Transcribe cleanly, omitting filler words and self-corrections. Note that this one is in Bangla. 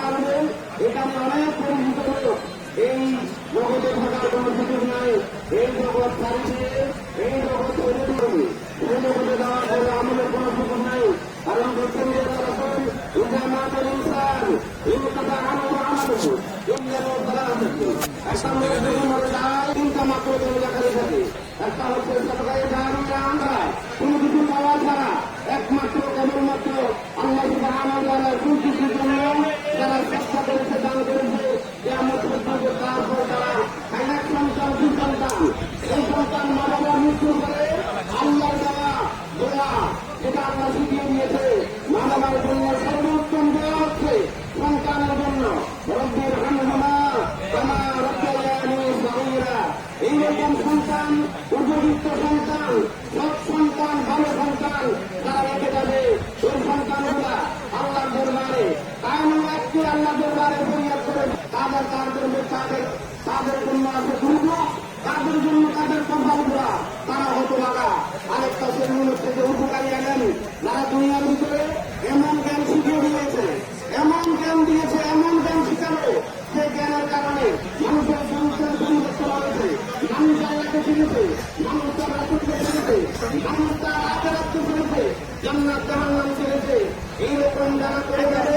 আসবে, এখানে অনেক পরিচিত লোক, এই জগতে থাকার কোন সুযোগ নাই, এই জগৎ ছাড়িয়ে এই জগৎ তৈরি করবে, এই জগতে দেওয়ার পরে আমাদের কোন সুযোগ নাই। কারণ দেখছেন যে ইনসান এই কথা আমাদের একটা লোক মরে যায়, তিনটা মাত্র জমিদারি থাকে। একটা হচ্ছে সরকারি আমরা কোন কিছু পাওয়া ছাড়া একমাত্র কেবলমাত্র আল্লাহ সুবহানাহু কুরসির জন্য যারা চেষ্টা করেছে, দান করেছে, কিয়ামত পর্যন্ত তারপর তারা এক সন্তান দুই সন্তান, এই সন্তান মানবরা মৃত্যু করে আল্লাহ দেওয়া দোয়া যেটা আল্লাহ শিখিয়ে দিয়েছে মানবের জন্য সর্বোত্তম দেওয়া হচ্ছে সন্তানের জন্য। রব্বির হামহুমা কামা রাব্বায়ানি সগীরা, এইরকম সন্তান, উপযুক্ত সন্তান, সৎ সন্তান, ভালো সন্তান যারা রেখে যাবে, সেই সন্তানগুলা আল্লাহর দরবারে কায়মুল একটি আল্লাহ দরবারে ফরিয়াদ করে তাদের জন্য আছে দুর্ভোগ, তাদের জন্য তাদের কপালগুলা তারা হতো লাগা। আরেকটা সেগুলো থেকে উপকারী এলেন যারা দুনিয়ার ভিতরে এমন জ্ঞান শিখিয়ে দিয়েছে, এমন জ্ঞান দিয়েছে, এমন জ্ঞান শিখাবে যে জ্ঞানের কারণে মানুষের চরিত্রের পরিবর্তন হয়েছে, মানুষ আল্লাহকে চিনেছে, মানুষ তার রাসূলকে চিনেছে, মানুষ তার আখিরাতকে চিনেছে, জান্নাত জাহান্নাম চিনেছে। এইরকম যারা করে যাবে